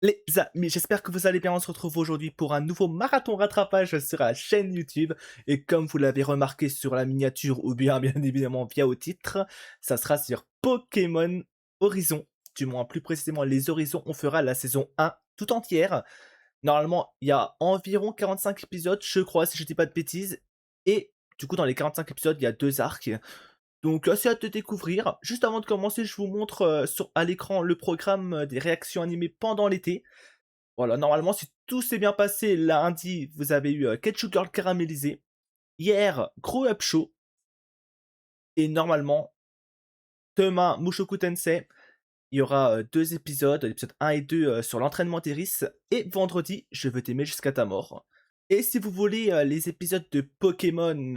Les amis, j'espère que vous allez bien. On se retrouve aujourd'hui pour un nouveau marathon rattrapage sur la chaîne YouTube. Et comme vous l'avez remarqué sur la miniature ou bien évidemment via au titre, ça sera sur Pokémon Horizon. Du moins, plus précisément, les Horizons. On fera la saison 1 tout entière. Normalement, il y a environ 45 épisodes, je crois, si je dis pas de bêtises. Et du coup, dans les 45 épisodes, il y a 2 arcs. Donc assez hâte de découvrir. Juste avant de commencer, je vous montre à l'écran le programme des réactions animées pendant l'été. Voilà, normalement, si tout s'est bien passé, lundi, vous avez eu Ketchup Girl caramélisé. Hier, Grow Up Show. Et normalement, demain, Mushoku Tensei. Il y aura 2 épisodes, l'épisode 1 et 2 sur l'entraînement d'Iris. Et vendredi, Je veux t'aimer jusqu'à ta mort. Et si vous voulez les épisodes de Pokémon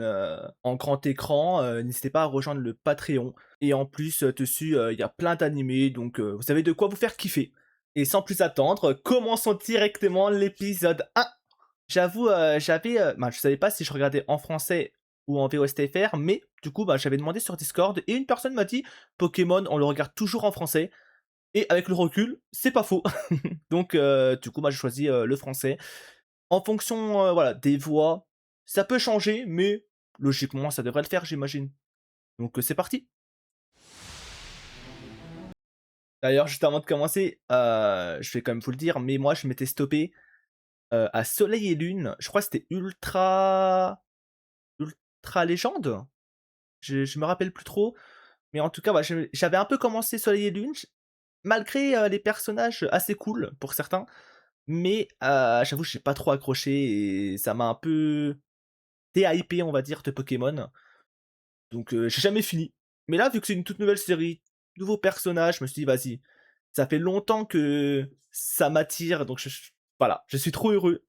en grand écran, n'hésitez pas à rejoindre le Patreon. Et en plus, dessus, il y a plein d'animés, donc vous avez de quoi vous faire kiffer. Et sans plus attendre, commençons directement l'épisode 1. J'avoue, je savais pas si je regardais en français ou en VOSTFR, mais du coup, j'avais demandé sur Discord, et une personne m'a dit Pokémon, on le regarde toujours en français. Et avec le recul, c'est pas faux. Donc, du coup, j'ai choisi le français. En fonction voilà, des voix, ça peut changer, mais logiquement, ça devrait le faire, j'imagine. Donc, c'est parti. D'ailleurs, juste avant de commencer, je vais quand même vous le dire, mais moi, je m'étais stoppé à Soleil et Lune. Je crois que c'était Ultra Légende. Je me rappelle plus trop. Mais en tout cas, j'avais un peu commencé Soleil et Lune, malgré les personnages assez cool pour certains. Mais j'avoue, j'ai pas trop accroché et ça m'a un peu déhypé, on va dire, de Pokémon. Donc j'ai jamais fini. Mais là, vu que c'est une toute nouvelle série, nouveau personnage, je me suis dit, vas-y, ça fait longtemps que ça m'attire, donc voilà, je suis trop heureux.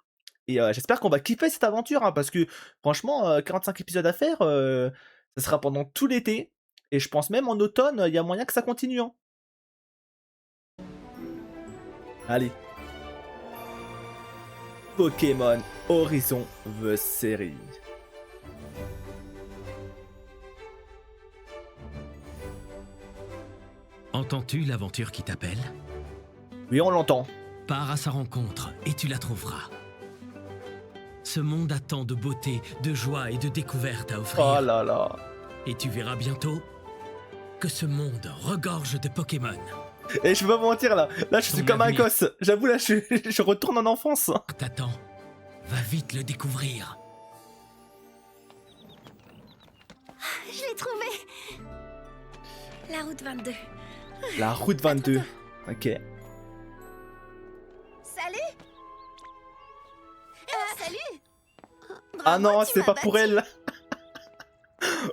Et j'espère qu'on va kiffer cette aventure, hein, parce que franchement, 45 épisodes à faire, ça sera pendant tout l'été. Et je pense même en automne, il y a moyen que ça continue. Hein. Allez. Pokémon Horizon The Series. Entends-tu l'aventure qui t'appelle? Oui, on l'entend. Pars à sa rencontre et tu la trouveras. Ce monde a tant de beauté, de joie et de découverte à offrir. Oh là là. Et tu verras bientôt que ce monde regorge de Pokémon. Et je vais pas mentir là, je suis comme un gosse. J'avoue là, je retourne en enfance. T'attends, va vite le découvrir. Je l'ai trouvé. La route 22. La route 22. Ok. Salut. Salut. Ah non, Bravo, tu c'est m'as pas pour battu. elle.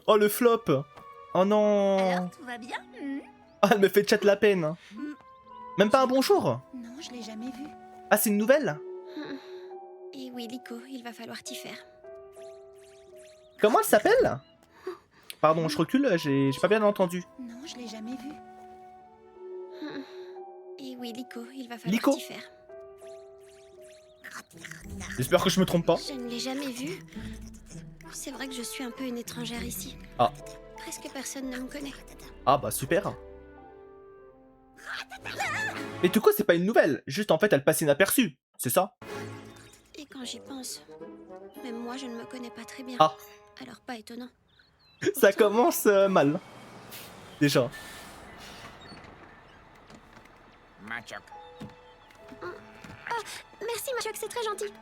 Oh le flop. Oh non. Alors, tout va bien? Ah, elle me fait chat la peine. Même pas un bonjour. Non, je l'ai jamais vu. Ah, c'est une nouvelle. Et oui, Lico, il va falloir t'y faire. Comment elle s'appelle? Pardon, je recule, j'ai pas bien entendu. Non, je l'ai jamais vu. Et oui, Lico, il va Lico. falloir t'y faire. J'espère que je me trompe pas. Je ne l'ai jamais vu. C'est vrai que je suis un peu une étrangère ici. Ah. Presque personne ne me connaît. Ah bah super. Et du coup, c'est pas une nouvelle. Juste en fait, elle passe inaperçue. C'est ça? Et quand j'y pense, même moi, je ne me connais pas très bien. Ah. Alors, pas étonnant. Ça commence mal. Déjà. Machoc. Merci, Machoc, c'est très gentil.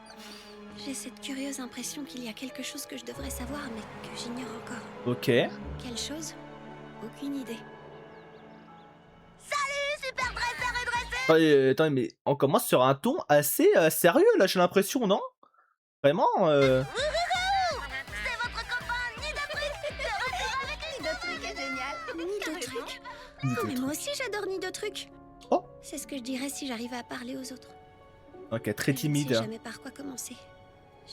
J'ai cette curieuse impression qu'il y a quelque chose que je devrais savoir, mais que j'ignore encore. Ok. Quelle chose? Aucune idée. Attendez, mais on commence sur un ton assez sérieux là, j'ai l'impression, non? Vraiment C'est votre copain Nidotruc est génial. Nidotruc? Oh, mais moi aussi j'adore Nidotruc. Oh. C'est ce que je dirais si j'arrivais à parler aux autres. Ok, très Mais je timide. ne sais jamais par quoi commencer.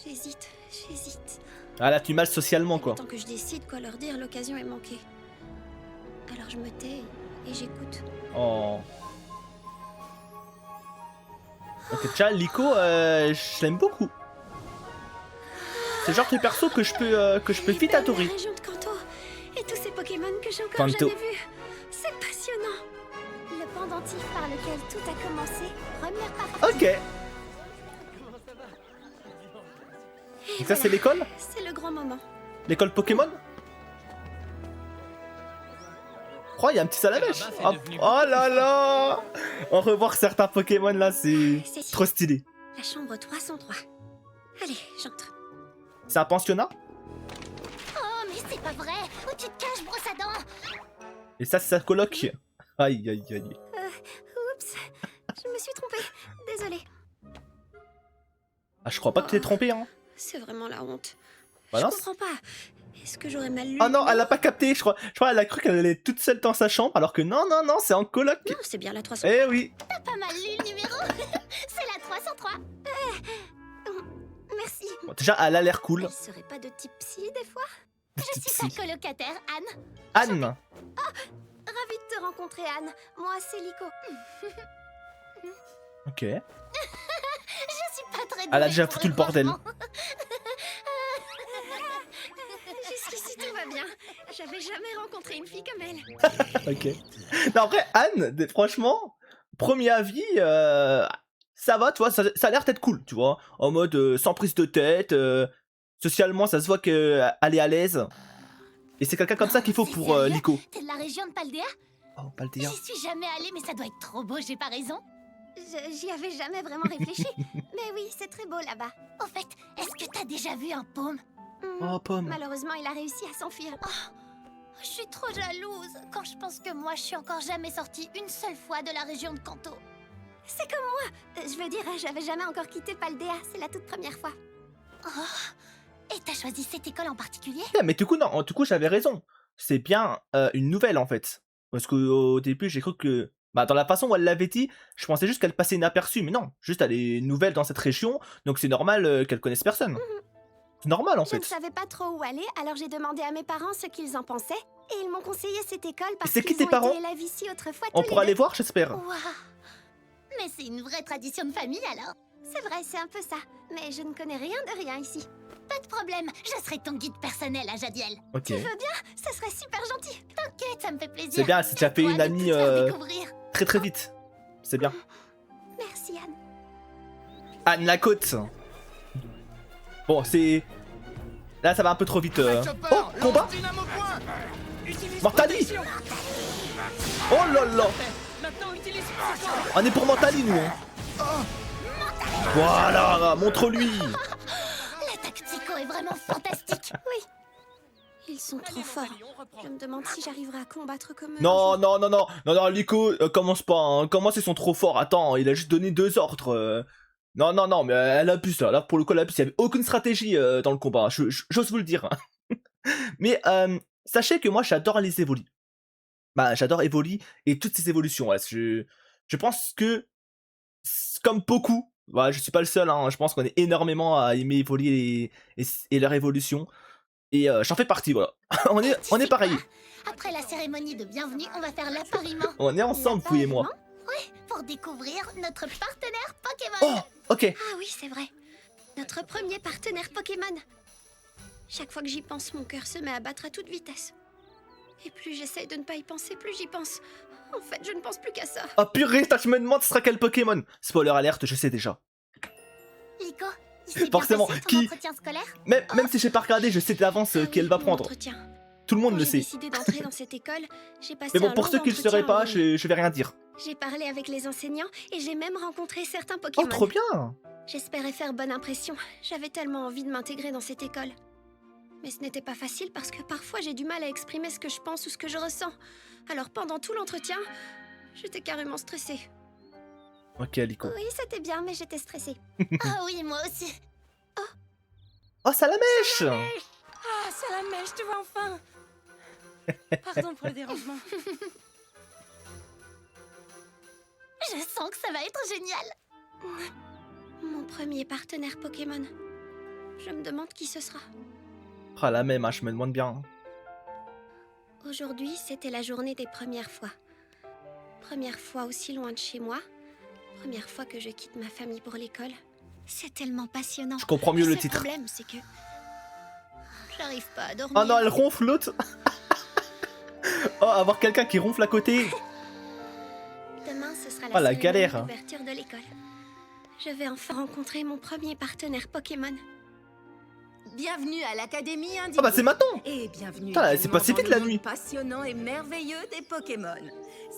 J'hésite. Ah là, tu mal socialement quoi. Tant que je décide quoi leur dire, l'occasion est manquée. Alors je me tais et j'écoute. Oh. Ok, déjà, Lico, je l'aime beaucoup. C'est le genre de perso que je peux fit La adorer. région de Kanto et tous ces Pokémon que j'ai encore Kanto. jamais vus. C'est passionnant. Le pendentif par lequel tout a commencé. Première partie. Ok. Et Donc ça c'est l'école? C'est le grand moment. L'école Pokémon? Oh, il y a un petit salamèche. Là-bas, c'est Oh, devenu oh là là. En revoir certains Pokémon là, c'est C'est trop stylé. la chambre 303. Allez, j'entre. C'est un pensionnat? Oh, mais c'est pas vrai! Où tu te caches, brosse à dents? Et ça c'est sa coloc. Aïe aïe aïe. Oups, je me suis trompée. Désolée. Ah je crois pas que tu t'es trompé hein. C'est vraiment la honte. Bah je non, comprends pas. Est-ce que j'aurais mal lu? Ah non, elle a pas capté, je crois elle a cru qu'elle allait toute seule dans sa chambre, alors que non, c'est en coloc. Non, c'est bien la 300. Eh oui. T'as pas mal lu le numéro? C'est la 303. Merci. Bon, déjà, elle a l'air cool. Elle serait pas de type psy des fois? Je suis ta colocataire, Anne. Anne. Ravie de te rencontrer, Anne. Moi, c'est Lico. Ok. Je suis pas très Elle a douée déjà pour foutu le le bordel. rangement. Jusqu'ici, tout va bien. J'avais jamais rencontré une fille comme elle. Ok. Non, après, Anne, franchement, premier avis, ça va, tu vois, ça a l'air d'être cool, tu vois. En mode sans prise de tête, socialement, ça se voit qu'elle est à l'aise. Et c'est quelqu'un comme ça qu'il faut T'es pour sérieux? Lico. T'es de la région de Paldea? Oh, pas le dire. J'y suis jamais allée, mais ça doit être trop beau, j'ai pas raison? J'y avais jamais vraiment réfléchi. Mais oui, c'est très beau là-bas. Au fait, est-ce que t'as déjà vu un paume? Oh, pomme. Malheureusement, il a réussi à s'enfuir. Je suis trop jalouse quand je pense que moi, je suis encore jamais sortie une seule fois de la région de Kanto. C'est comme moi. Je veux dire, j'avais jamais encore quitté Paldea. C'est la toute première fois. Et t'as choisi cette école en particulier? Yeah, mais du coup, non, du coup, j'avais raison. C'est bien une nouvelle, en fait. Parce qu'au début, j'ai cru que... Bah, dans la façon où elle l'avait dit, je pensais juste qu'elle passait inaperçue. Mais non, juste elle est nouvelle dans cette région, donc c'est normal qu'elle connaisse personne. C'est normal, en Je ne fait. savais pas trop où aller, alors j'ai demandé à mes parents ce qu'ils en pensaient. Et ils m'ont conseillé cette école parce c'est qui qu'ils tes ont parents été élèves ici autrefois On tous pourra les aller deux. voir, j'espère. Waouh! Mais c'est une vraie tradition de famille alors. C'est vrai, c'est un peu ça. Mais je ne connais rien de rien ici. Pas de problème, je serai ton guide personnel à Jadiel. Ok. Tu veux bien? Ce serait super gentil. T'inquiète, ça me fait plaisir. C'est bien, elle s'est déjà fait Toi, une de amie tout faire découvrir. très très vite. C'est bien. Merci, Anne. Anne la côte. Bon, c'est... Là, ça va un peu trop vite. Oh, combat Mortali. Oh là là. Maintenant, utilise On est pour Mortali, nous. Hein. Voilà, montre-lui. L'attaque psycho est vraiment fantastique. Ils sont trop forts. Je me demande si j'arriverai à combattre comme eux. Non, Lico, commence pas. Hein. Comment ils sont trop forts? Attends, il a juste donné 2 ordres. Non, mais elle abuse là. Là, pour le coup, elle abuse. Il n'y avait aucune stratégie dans le combat. J'ose vous le dire. Mais sachez que moi, j'adore les Evoli. Bah, j'adore Evoli et toutes ces évolutions. Ouais. Je pense que, comme beaucoup, voilà, je suis pas le seul. Hein, je pense qu'on est énormément à aimer Evoli et leur évolution. Et j'en fais partie, voilà. on est pareil. Après la cérémonie de bienvenue, on va faire l'appariement. On est ensemble, vous et moi. Pour découvrir notre partenaire Pokémon. Oh, ok. Ah oui, c'est vrai. Notre premier partenaire Pokémon. Chaque fois que j'y pense, mon cœur se met à battre à toute vitesse. Et plus j'essaye de ne pas y penser, plus j'y pense. En fait, je ne pense plus qu'à ça. Oh purée, tu me demandes ce sera quel Pokémon. Spoiler alerte, je sais déjà. Lico, il s'est bien Forcément, passé ton qui- entretien scolaire? Même si j'ai pas regardé, je sais d'avance Ah oui, qui elle va mon prendre. entretien. Tout le monde Quand le j'ai sait. décidé d'entrer dans cette école, j'ai passé Mais bon, un pour long ceux qui ne le entretien sauraient en pas, ligne. je vais rien dire. J'ai parlé avec les enseignants et j'ai même rencontré certains Oh, Pokémon. trop bien. J'espérais faire bonne impression. J'avais tellement envie de m'intégrer dans cette école. Mais ce n'était pas facile parce que parfois j'ai du mal à exprimer ce que je pense ou ce que je ressens. Alors pendant tout l'entretien, j'étais carrément stressée. Ok, Lico. Oui, c'était bien, mais j'étais stressée. Ah oui, moi aussi. Oh, ça la mèche. Ah, Salamèche, tu vois enfin. Pardon pour le dérangement. Je sens que ça va être génial. Mon premier partenaire Pokémon. Je me demande qui ce sera. Ah, la même, hein, je me demande bien. Aujourd'hui, c'était la journée des premières fois. Première fois aussi loin de chez moi. Première fois que je quitte ma famille pour l'école. C'est tellement passionnant. Je comprends mieux le seul titre. problème, c'est que j'arrive pas à dormir. Oh non, elle ronfle l'autre. Oh, avoir quelqu'un qui ronfle à côté. Demain, ce sera Oh, la la cérémonie galère. d'ouverture de l'école. Je vais enfin rencontrer mon premier partenaire Pokémon. Bienvenue à l'Académie Indigo. Ah bah c'est maintenant. Et bienvenue Putain, c'est également passé dans vite le la monde nuit. passionnant et merveilleux des Pokémon.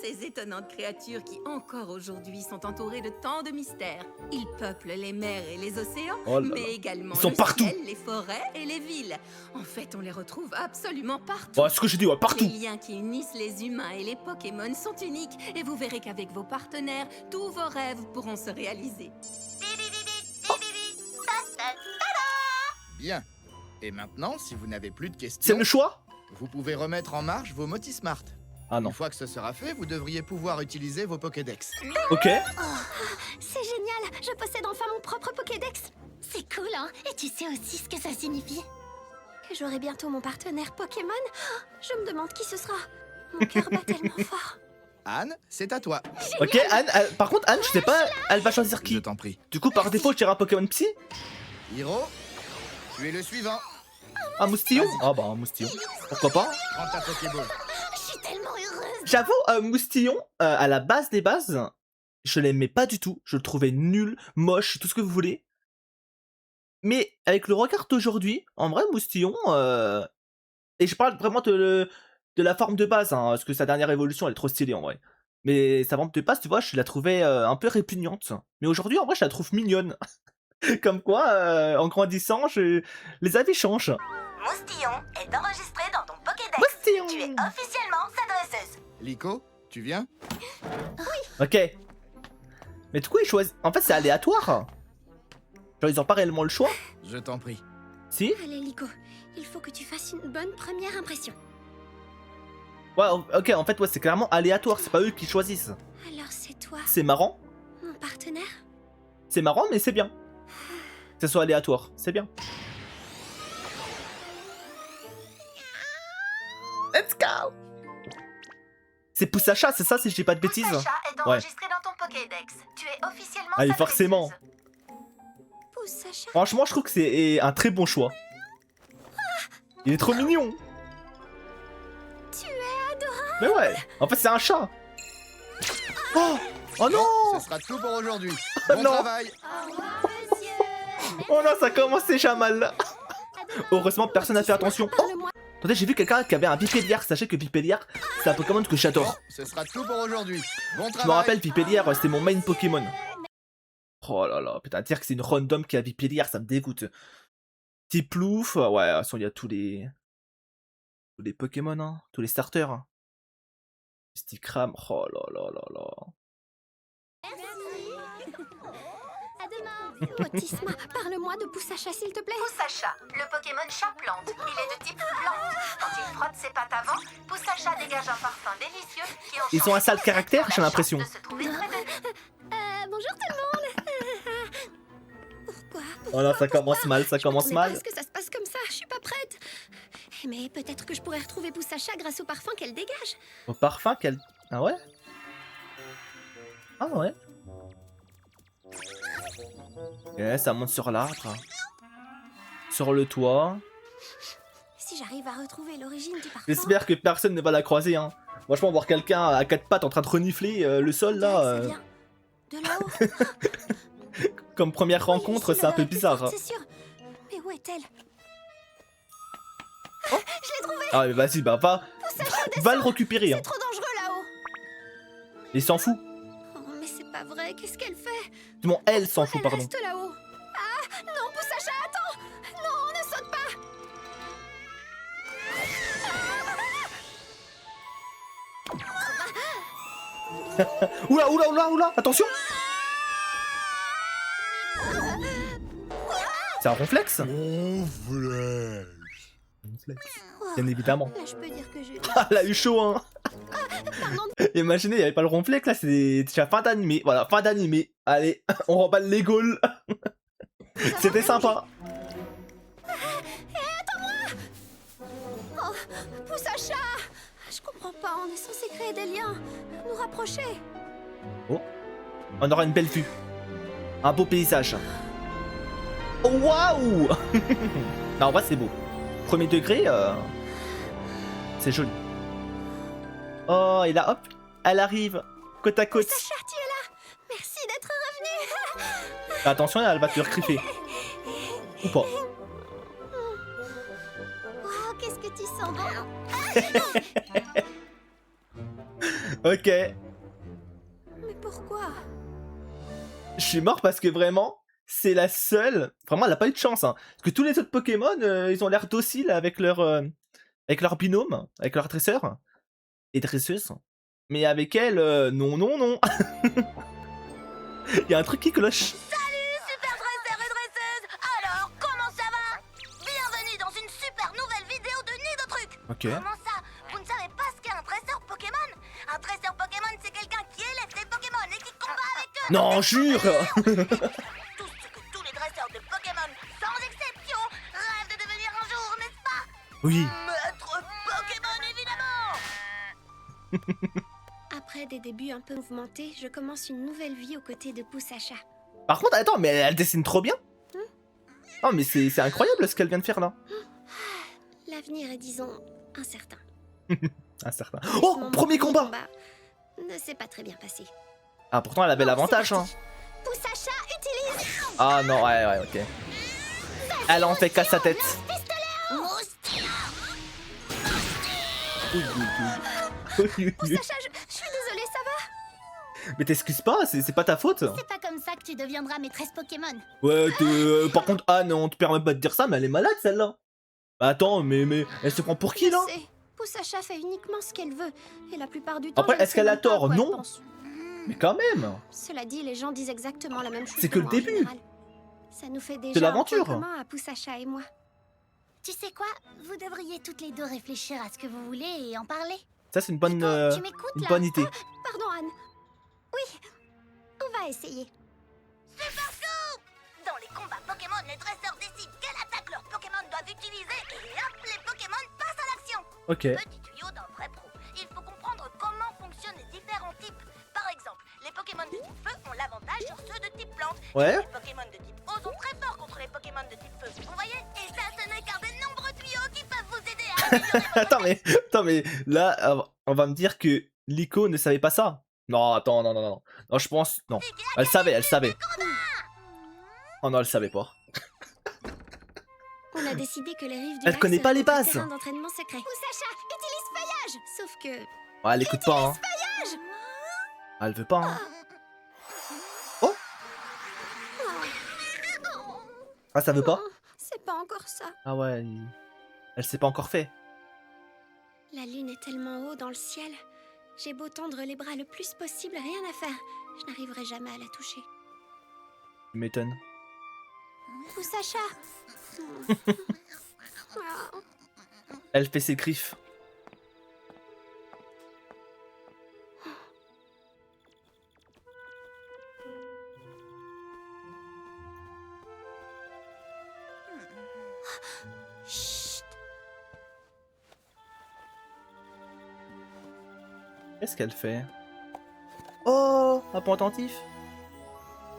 Ces étonnantes créatures qui encore aujourd'hui sont entourées de tant de mystères. Ils peuplent les mers et les océans, Oh là là. mais également Ils sont le partout. ciel, les forêts et les villes. En fait, on les retrouve absolument partout. Bon, ce que j'ai dit, ouais, partout. Les liens qui unissent les humains et les Pokémon sont uniques et vous verrez qu'avec vos partenaires, tous vos rêves pourront se réaliser. Bien. Et maintenant, si vous n'avez plus de C'est questions, le choix? vous pouvez remettre en marche vos Motismart. Ah non. Une fois que ce sera fait, vous devriez pouvoir utiliser vos Pokédex. Ok. C'est génial, je possède enfin mon propre Pokédex. C'est cool, hein? Et tu sais aussi ce que ça signifie? Et j'aurai bientôt mon partenaire Pokémon. Oh, je me demande qui ce sera. Mon cœur bat tellement fort. Anne, c'est à toi. Ok, Anne, par contre, Anne, je sais pas, elle va choisir Je qui? t'en prie. Du coup, par défaut, je dirais un Pokémon Psy? Hiro, tu es le suivant. Un Moustillon? Ah bah, un Moustillon. Pourquoi pas? Prends ta Pokéball. Je suis tellement heureuse! J'avoue, Moustillon, à la base des bases, je l'aimais pas du tout. Je le trouvais nul, moche, tout ce que vous voulez. Mais avec le regard d'aujourd'hui, en vrai, Moustillon, et je parle vraiment de la forme de base, hein, parce que sa dernière évolution, elle est trop stylée en vrai. Mais sa forme de base, tu vois, je la trouvais un peu répugnante. Mais aujourd'hui, en vrai, je la trouve mignonne. Comme quoi, en grandissant, les avis changent. Moustillon est enregistré dans ton Pokédex. Moustillon! Tu es officiellement sa dresseuse. Lico, tu viens? Ok. Mais du coup, ils choisissent. En fait, c'est aléatoire. Genre, ils ont pas réellement le choix. Je t'en prie. Si? Allez, Lico, il faut que tu fasses une bonne première impression. Ouais, ok, en fait, ouais, c'est clairement aléatoire. C'est pas eux qui choisissent. Alors c'est toi, C'est marrant. mon partenaire? C'est marrant, mais c'est bien. Que ce soit aléatoire, c'est bien. Let's go! C'est Poussacha, c'est ça, si je dis pas de bêtises? Sacha est enregistré dans ton Pokédex. Tu es officiellement Allez, sa forcément. dresseuse. Pousse Sacha. Franchement, je trouve que c'est un très bon choix. Il est trop mignon. Tu es adorable. Mais ouais, en fait, c'est un chat. Oh, oh non! Ce sera tout pour aujourd'hui. Oh Bon non. travail. Au revoir, monsieur! Oh non, ça commence déjà mal. Heureusement, personne n'a fait attention. Oh, Parle-moi. attendez, j'ai vu quelqu'un qui avait un Vipélière. Sachez que Vipélière, c'est un Pokémon que j'adore. Ce sera tout pour aujourd'hui. Bon travail. Je me rappelle, Vipélière, c'était mon main Pokémon. Oh là là, putain, dire que c'est une random qui a Vipélière, ça me dégoûte. Petit plouf, ouais, de toute façon, il y a tous les Pokémon, hein, tous les starters. Hein. Stikram, oh là là là là. À demain! Potisma, parle-moi de Poussacha, s'il te plaît. Poussacha, le Pokémon chat-plante. Il est de type plante. Quand il frotte ses pattes avant, Poussacha dégage un parfum délicieux qui Ils ont un sale caractère, j'ai l'impression. Bonjour tout le monde. Pourquoi Oh là, ça commence mal, ça Je commence m'attendais pas mal. à ce que ça se passe comme ça, je suis pas prête. Mais peut-être que je pourrais retrouver Poussacha grâce au parfum qu'elle dégage. Au parfum, quel... Ah ouais? Ah ouais? Ouais, ça monte sur l'arbre. Sur le toit. Si j'arrive à retrouver l'origine du parfum... J'espère que personne ne va la croiser, hein. Franchement, voir quelqu'un à quatre pattes en train de renifler le sol, là... Ça vient de là-haut. Comme première Oui, rencontre, si, c'est un la peu plus bizarre. forte, Hein. c'est sûr. Mais où est-elle? Ah mais vas-y, bah va le récupérer. Hein. C'est trop dangereux là-haut. Il s'en fout. Oh, mais c'est pas vrai, qu'est-ce qu'elle fait? Du moins, elle s'en fout, Elle pardon. reste là-haut. Ah, non, Poussacha, attends. Non, ne saute pas. Oula, oula, oula, oula, attention. C'est un ronflex? Bien évidemment. Là, je peux dire que je... Ah, elle a eu chaud, hein. Pardon. Imaginez, il n'y avait pas le ronflex, là, c'est déjà fin d'animé. Voilà, fin d'animé. Allez, on remballe les Gaules. C'était sympa. Oh, Poussacha. Je comprends pas, on est censé créer des liens, nous rapprocher. On aura une belle vue. Un beau paysage. Oh, waouh. Non, en vrai, c'est beau. Premier degré, c'est joli. Oh, et là, hop, elle arrive, côte à côte. Poussacha, tu es là. Merci d'être revenu. Fais attention, elle va te recriffer. Ou pas. Oh, qu'est-ce que tu sens bon. Ok. Mais pourquoi? Je suis mort parce que vraiment, c'est la seule. Vraiment, elle a pas eu de chance. Hein. Parce que tous les autres Pokémon, ils ont l'air dociles avec leur binôme, avec leur dresseur et dresseuse. Mais avec elle, non, non, non. Il y a un truc qui cloche. Super dresseur et dresseuse. Alors, comment ça va? Bienvenue dans une super nouvelle vidéo de Nidotruc. Ok. Comment ça? Vous ne savez pas ce qu'est un dresseur Pokémon? Un dresseur Pokémon, c'est quelqu'un qui élève des Pokémon et qui combat avec eux. Non, jure. Tout ce que tous les dresseurs de Pokémon, sans exception, rêvent de devenir un jour, n'est-ce pas? Oui. Maître Pokémon, évidemment. Après des débuts un peu mouvementés, je commence une nouvelle vie aux côtés de Poussacha. Par contre, attends, mais elle dessine trop bien. Oh, mais c'est incroyable ce qu'elle vient de faire là. L'avenir est, disons, incertain. Un certain. Oh, Mon premier combat. ne s'est pas très bien passé. Ah, pourtant, elle avait l'avantage. Hein. Poussacha utilise Ah non, ouais, ok. Elle en fait qu'à sa tête. Moustillon. Poussacha, je suis désolée, ça va? Mais t'excuses pas, c'est pas ta faute. C'est pas comme ça que tu deviendras maîtresse Pokémon. Ouais, par contre, Anne, on te permet pas de dire ça, mais elle est malade celle-là. Bah, attends, mais elle se prend pour qui là? Je sais. Poussacha fait uniquement ce qu'elle veut. Et la plupart du temps, Après, je ne est-ce sais qu'elle a même pas à tort? quoi elle Non. pense. Mais quand même. Cela dit, les gens disent exactement la même chose. C'est que le moi, en début. général. Ça nous fait déjà l'aventure. un point commun à Poussacha et moi. Tu sais quoi? Vous devriez toutes les deux réfléchir à ce que vous voulez et en parler. Ça, c'est une bonne, Nico, tu m'écoutes une là? bonne idée. Pardon, Anne. Oui, on va essayer. Super Scoop! Dans les combats Pokémon, les dresseurs décident quelle attaque leurs Pokémon doivent utiliser et hop, les Pokémon passent à l'action. Ok. Petit tuyau d'un vrai pro. Il faut comprendre comment fonctionnent les différents types. Par exemple, les Pokémon de type feu ont l'avantage sur ceux de type plante. Ouais. Les Pokémon de type eau sont très forts contre les Pokémon de type feu. Vous voyez? Et ça, ce n'est qu'un des nombreux tuyaux qui peuvent vous aider à améliorer votre attends, mais là, on va me dire que Lico ne savait pas ça. Non, attends, non. Non, je pense. Non. Elle savait. Oh non, elle savait pas. On a décidé que les rives du Elle lac connaît pas seraient les notre bases. terrain d'entraînement secret. Poussacha, utilise feuillage. Sauf que Ouais, elle écoute pas, hein. Ah, elle veut pas, hein. Oh. Ah, ça veut pas? non, c'est pas encore ça. Ah ouais, elle s'est pas encore fait. La lune est tellement haut dans le ciel. J'ai beau tendre les bras le plus possible, rien à faire. Je n'arriverai jamais à la toucher. Tu m'étonnes. Poussacha. Ah. Elle fait ses griffes. Chut. Qu'est-ce qu'elle fait? Oh, un point attentif.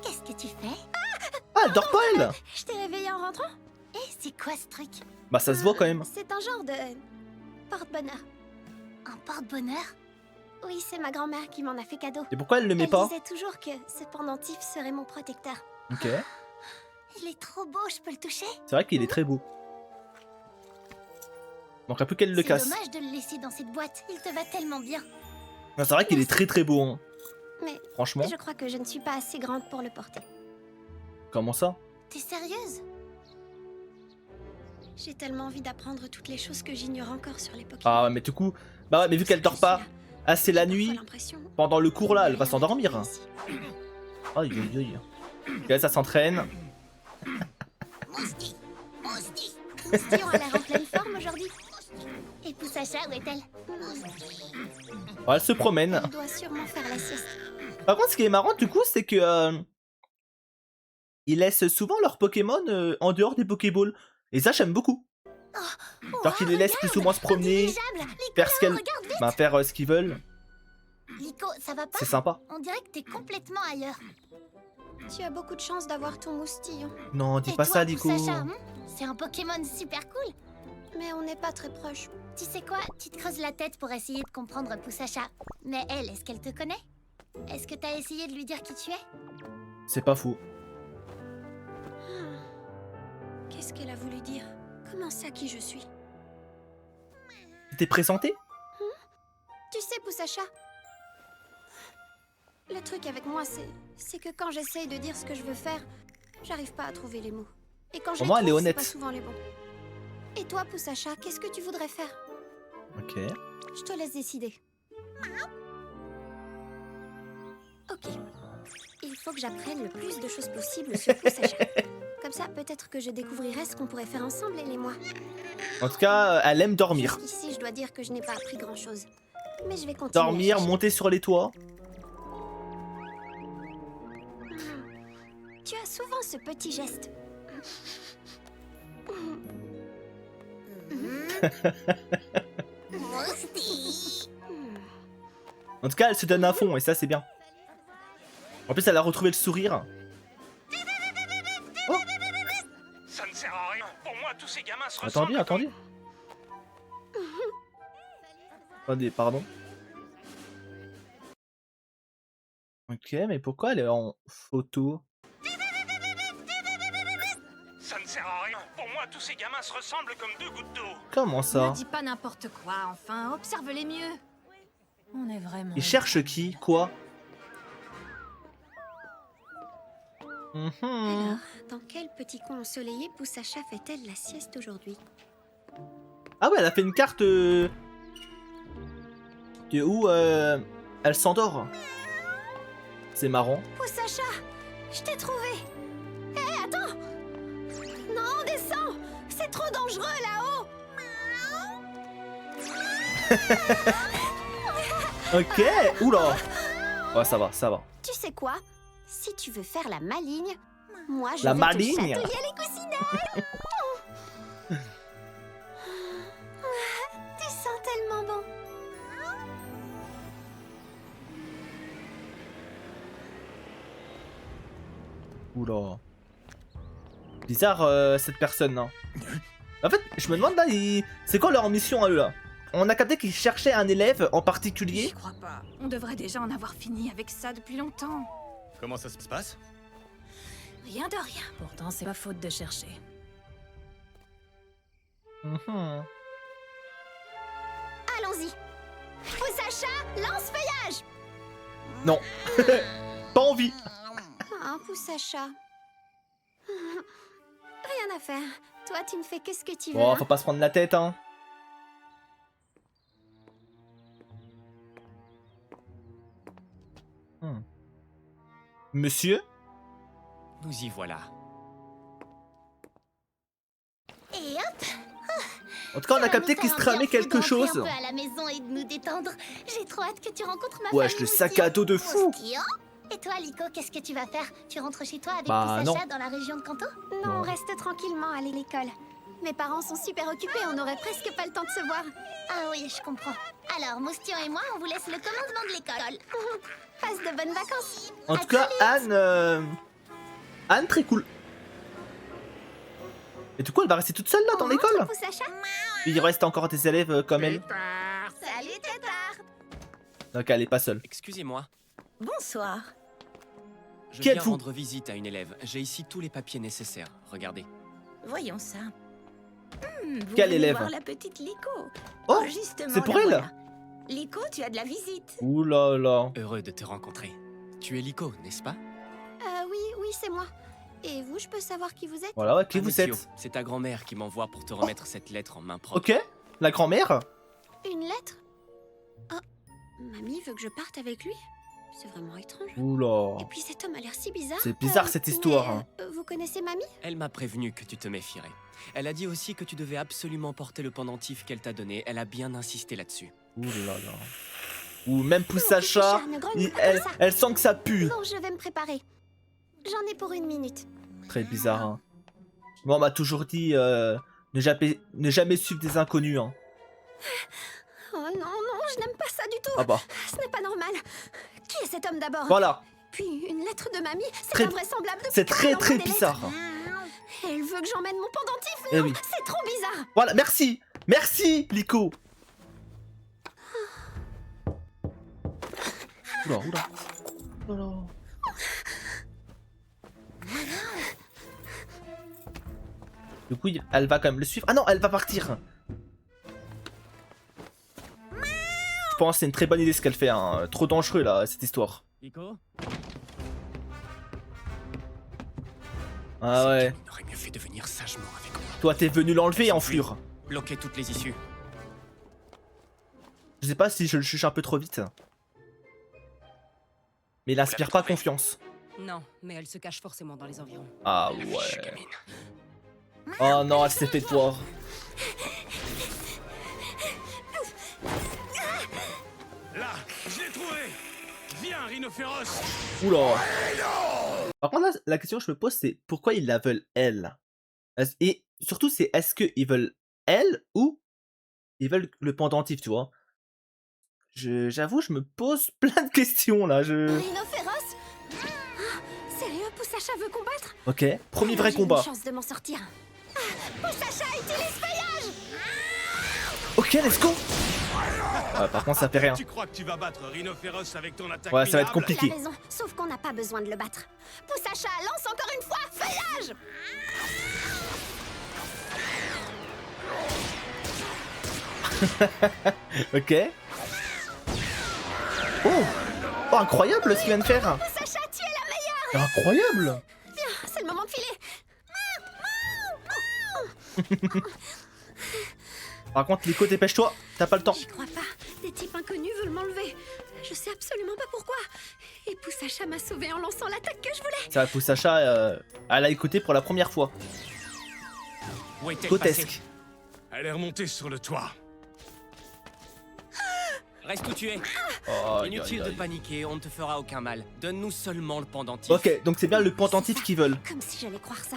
Qu'est-ce que tu fais? Ah, elle dort pas, elle. Je t'ai réveillée en rentrant. C'est quoi ce truc? Bah, ça se voit quand même. C'est un genre de porte-bonheur. Un porte-bonheur? Oui, c'est ma grand-mère qui m'en a fait cadeau. Et pourquoi elle le met Elle pas? disait toujours que ce pendentif serait mon protecteur. Ok. Il est trop beau, je peux le toucher? C'est vrai qu'il est très beau. Manquerait plus qu'elle le C'est casse. dommage de le laisser dans cette boîte, il te va tellement bien. Non, c'est vrai qu'il est très beau, hein. Mais Franchement. je crois que je ne suis pas assez grande pour le porter. Comment ça? T'es sérieuse? J'ai tellement envie d'apprendre toutes les choses que j'ignore encore sur les Pokémon. Ah ouais, mais du coup... Bah ouais, mais vu qu'elle dort pas assez la nuit, pendant le cours là, elle va s'endormir. Aïe aïe aïe. Ok, ça s'entraîne. Mousti! Mousti! Moustillon a l'air en pleine forme aujourd'hui. Et Poussacha, où est-elle? Ouais, elle se promène. Elle doit sûrement faire la sieste. Par contre, ce qui est marrant du coup, c'est que... ils laissent souvent leurs Pokémon en dehors des Pokéballs. Et ça, j'aime beaucoup. Genre qu'ils les laissent plus ou moins se promener, faire ce qu'elles... Regarde vite! Bah, faire ce qu'ils veulent. Lico, ça va pas? C'est sympa. On dirait que t'es complètement ailleurs. Tu as beaucoup de chance d'avoir ton moustillon. Non, dis Et pas toi, ça, Lico. Poussacha, c'est un Pokémon super cool. Mais on n'est pas très proches. Tu sais quoi? Tu te creuses la tête pour essayer de comprendre Poussacha. Mais elle, est-ce qu'elle te connaît? Est-ce que t'as essayé de lui dire qui tu es? C'est pas fou. ça qui je suis. Tu t'es présenté? Tu sais, Poussacha, le truc avec moi, c'est que quand j'essaye de dire ce que je veux faire, j'arrive pas à trouver les mots. Et quand je Au les moins, elle est trouve, c'est honnête. pas souvent les bons. Et toi, Poussacha, qu'est-ce que tu voudrais faire? Ok. Je te laisse décider. Ok. Il faut que j'apprenne le plus de choses possible sur Poussacha. Comme ça, peut-être que je découvrirai ce qu'on pourrait faire ensemble, elle et moi. En tout cas, elle aime dormir. Ici, je dois dire que je n'ai pas appris grand-chose. Mais je vais continuer. Dormir, à chercher. monter sur les toits. Tu as souvent ce petit geste. En tout cas, elle se donne à fond et ça, c'est bien. En plus, elle a retrouvé le sourire. Oh, Ça ne sert à rien. Pour moi, tous ces gamins se attendez, ressemblent. attendez. Attendez, pardon. Ok, mais pourquoi elle est en photo? Ça ne sert à rien. Pour moi, tous ces gamins se ressemblent comme deux gouttes d'eau. Comment ça? Ne dis pas n'importe quoi, enfin, observe-les mieux. On est vraiment... Il cherche qui? Quoi? Mhm. Alors, dans quel petit coin ensoleillé Poussacha fait-elle la sieste aujourd'hui? Ah ouais, elle a fait une carte de où elle s'endort. C'est marrant. Poussacha, je t'ai trouvé. Hé, attends. Non, descends. C'est trop dangereux là-haut. Ok. Oula. Ouais, ça va, ça va. Tu sais quoi? Si tu veux faire la maligne, moi je La vais maligne? te chatouiller les coussinets. Tu sens tellement bon. Oula. Bizarre cette personne, non? En fait, je me demande là, c'est quoi leur mission à eux là? On a capté qu'ils cherchaient un élève en particulier. J'y crois pas. On devrait déjà en avoir fini avec ça depuis longtemps. Comment ça se passe? Rien de rien. Pourtant, c'est pas faute de chercher. Mhm. Allons-y. Poussacha, lance-feuillage. Non. Pas envie. Ah, Poussacha. Rien à faire. Toi, tu ne fais que ce que tu veux. Bon, hein. faut pas se prendre la tête, hein. Hmm. Monsieur? Nous y voilà. Et hop, En tout cas, on ça a va capté nous qu'il faire se un bien tramait fou quelque de rentrer chose. un peu à la maison et de nous détendre. J'ai trop hâte que tu rencontres ma Wesh, famille le sac à dos de fou. Moustillon. Et toi, Liko, qu'est-ce que tu vas faire? Tu rentres chez toi avec Bah, Poussacha non. dans la région de Kanto? Non, Non. on reste tranquillement à l'école. Mes parents sont super occupés, on n'aurait presque pas le temps de se voir. Ah oui, je comprends. Alors, Moustillon et moi, on vous laisse le commandement de l'école. Passe de bonnes vacances. En tout cas, Anne, très cool. Et du coup, elle va rester toute seule là dans l'école? Poussacha. Il reste encore des élèves comme elle. Salut, Tétard. Donc elle est pas seule. Excusez-moi, Bonsoir. je Qui viens êtes-vous? rendre visite à une élève. J'ai ici tous les papiers nécessaires. Regardez. Voyons ça. Vous Quel venez élève? voir la petite Liko. Oh, justement, c'est pour la elle? voilà. Liko, tu as de la visite. Ouh là là. Heureux de te rencontrer. Tu es Liko, n'est-ce pas? Oui, c'est moi. Et vous, je peux savoir qui vous êtes? Voilà, ouais, qui vous Amicio, êtes? C'est ta grand-mère qui m'envoie pour te remettre cette lettre en main propre. Ok, la grand-mère? Une lettre? Oh, mamie veut que je parte avec lui? C'est vraiment étrange. Ouh là. Et puis cet homme a l'air si bizarre. C'est bizarre cette histoire. mais, Hein. vous connaissez mamie? Elle m'a prévenu que tu te méfierais. Elle a dit aussi que tu devais absolument porter le pendentif qu'elle t'a donné. Elle a bien insisté là-dessus. Ouh là là. Ou même Poussacha, Poussacha, ne grogne pas comme ça. elle sent que ça pue. Bon, je vais me préparer. J'en ai pour 1 minute. Très bizarre. Hein. Moi, on m'a toujours dit ne jamais suivre des inconnus. Hein. Oh non, je n'aime pas ça du tout. Ah bah, Ce n'est pas normal. Qui est cet homme d'abord? voilà. Puis une lettre de mamie, c'est Très- invraisemblable. Depuis C'est quand très elle envoie très des lettres? bizarre. Elle veut que j'emmène mon pendentif. Eh Non, oui. c'est trop bizarre. Voilà, merci. Merci, Liko. Oula, oula. Oula. Du coup, elle va quand même le suivre. Ah non, elle va partir. Je pense que c'est une très bonne idée ce qu'elle fait. Hein. Trop dangereux là, cette histoire. Nico? Ah ouais. On aurait mieux fait de venir sagement avec moi. Toi, t'es venu l'enlever, enflure. Bloquer toutes les issues. Je sais pas si je le juge un peu trop vite. Mais il inspire pas confiance. Non, mais elle se cache forcément dans les environs. Ah ouais. Oh non, elle s'est fait voir. Là, je l'ai trouvé. Viens, rhinocéros. Oula. Par contre, là, la question que je me pose, c'est pourquoi ils la veulent elle? Et surtout, c'est est-ce qu'ils veulent elle ou ils veulent le pendentif, tu vois? J'avoue, je me pose plein de questions là. Rhinocéros? Sérieux, Poussacha veut combattre? Ok, premier vrai J'ai combat. une chance de m'en sortir. Poussacha utilise feuillage! Ok, let's go. Par contre, ça fait rien. Tu crois que tu vas battre rhinocéros avec ton attaque Ouais, ça va être minable? compliqué. Il a raison, sauf qu'on n'a pas besoin de le battre. Poussacha, lance encore une fois, feuillage! Ok. Oh, oh, incroyable ce qu'il vient de faire. Poussacha, tu es la meilleure! Incroyable. Viens, c'est le moment de filer. Par contre, Nico, dépêche-toi, t'as pas le temps. J'y crois pas. Des types inconnus veulent m'enlever. Je sais absolument pas pourquoi. Et Poussacha m'a sauvé en lançant l'attaque que je voulais. Ça pousse Sacha à la écouter pour la première fois. Où est-elle Grotesque. passée? Elle est remontée sur le toit. Reste où tu es. Oh, Inutile de paniquer, on ne te fera aucun mal. Donne-nous seulement le pendentif. Ok, donc c'est bien le pendentif qu'ils veulent. Comme si j'allais croire ça.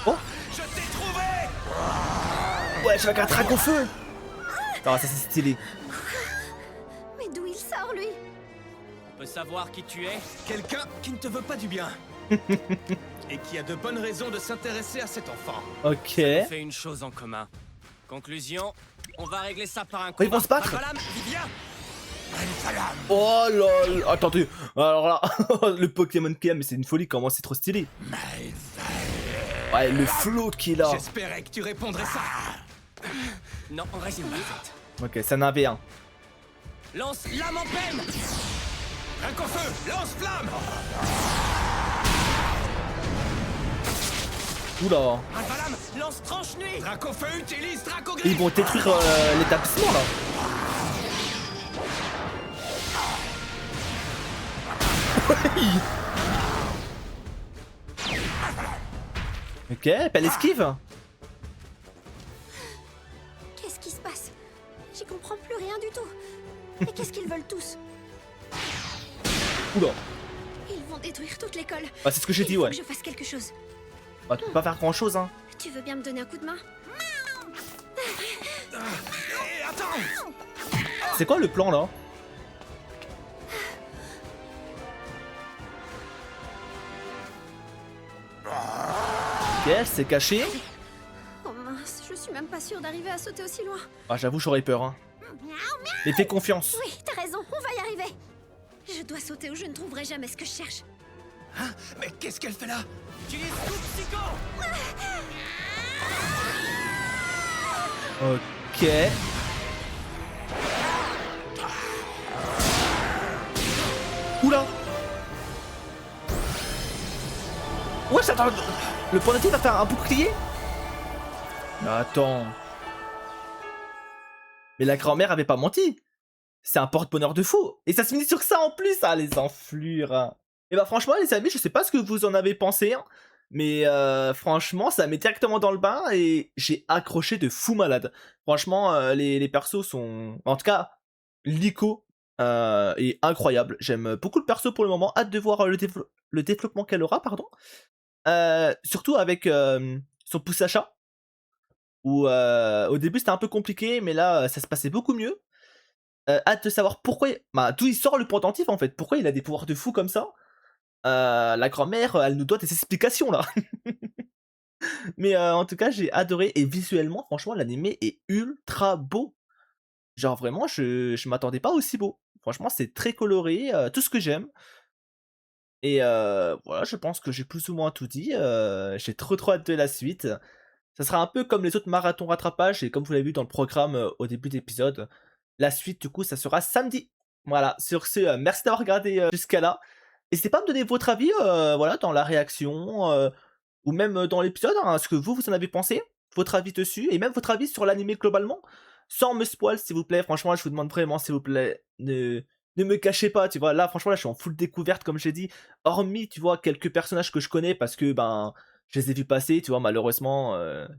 Oh, Je t'ai trouvé. ouais, je vais un trac au feu. Ah, ça c'est stylé. Mais d'où il sort, lui? On peut savoir qui tu es? Quelqu'un qui ne te veut pas du bien. Et qui a de bonnes raisons de s'intéresser à cet enfant. Ok. On fait une chose en commun. Conclusion, on va régler ça par un coup. Ils vont se battre. Alphalam, viens. Oh lol. Attendez. Alors là, le Pokémon qu'il y a, mais c'est une folie. Comment c'est trop stylé. Ouais, le flow qu'il a. J'espérais que tu répondrais ça. Non, on reste une tête. Ok, ça en avait un. Lance lame en peine. Dracofeu, lance-flamme. Oula. Alphalam, lance tranche-nuit. Dracofeu utilise Et Dracogris. ils vont détruire l'établissement là. Ok, elle esquive. Qu'est-ce qui se passe? J'y comprends plus rien du tout. Mais qu'est-ce qu'ils veulent tous? Oula. Ils vont détruire toute l'école. Bah, c'est ce que j'ai dit, Il faut ouais. que je fasse quelque chose. Bah, tu peux pas faire grand chose, hein. Tu veux bien me donner un coup de main? Et attends. C'est quoi le plan là? Ok, elle s'est cachée. Oh mince, je suis même pas sûre d'arriver à sauter aussi loin. Ah, j'avoue, j'aurais peur, hein. Mais fais confiance. Oui, t'as raison, on va y arriver. Je dois sauter ou je ne trouverai jamais ce que je cherche. Hein? Mais qu'est-ce qu'elle fait là? Utilise tout psycho. Ok. Oula. Ouais, ça attends. Le pendentif va faire un bouclier? Mais attends. Mais la grand-mère avait pas menti. C'est un porte-bonheur de fou. Et ça se finit sur ça en plus, ah, les enflures. Et bah franchement, les amis, je sais pas ce que vous en avez pensé, hein, mais franchement, ça met directement dans le bain et j'ai accroché de fou malade. Franchement, les persos sont... En tout cas, Liko est incroyable. J'aime beaucoup le perso pour le moment. Hâte de voir le développement qu'elle aura, pardon. Surtout avec son Poussacha. Où au début c'était un peu compliqué, mais là ça se passait beaucoup mieux. Hâte de savoir pourquoi... Bah, d'où il sort le pendentif en fait. Pourquoi il a des pouvoirs de fou comme ça. La grand-mère, elle nous doit des explications là. Mais en tout cas, j'ai adoré. Et visuellement, franchement, l'animé est ultra beau. Genre vraiment, je m'attendais pas aussi beau. Franchement, c'est très coloré, tout ce que j'aime. Et voilà, je pense que j'ai plus ou moins tout dit. J'ai trop hâte de la suite. Ça sera un peu comme les autres marathons rattrapage et comme vous l'avez vu dans le programme au début d'épisode, la suite du coup ça sera samedi. Voilà, sur ce, merci d'avoir regardé jusqu'à là. N'hésitez pas à me donner votre avis voilà, dans la réaction ou même dans l'épisode, hein, ce que vous en avez pensé, votre avis dessus et même votre avis sur l'animé globalement. Sans me spoil s'il vous plaît, franchement je vous demande vraiment s'il vous plaît, ne me cachez pas, tu vois. Là franchement là je suis en full découverte comme j'ai dit, hormis tu vois quelques personnages que je connais parce que ben je les ai vus passer, tu vois, malheureusement,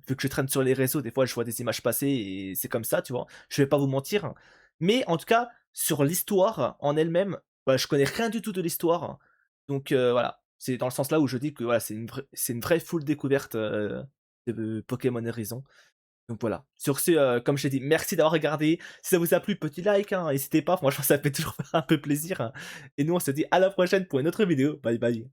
vu que je traîne sur les réseaux, des fois je vois des images passer et c'est comme ça, tu vois. Je vais pas vous mentir. Mais en tout cas, sur l'histoire en elle-même, voilà, je connais rien du tout de l'histoire. Donc voilà, c'est dans le sens là où je dis que voilà, c'est une vraie full découverte de Pokémon Horizon. Donc voilà. Sur ce, comme je t'ai dit, merci d'avoir regardé. Si ça vous a plu, petit like, hein, n'hésitez pas, franchement ça fait toujours un peu plaisir. Et nous on se dit à la prochaine pour une autre vidéo. Bye bye.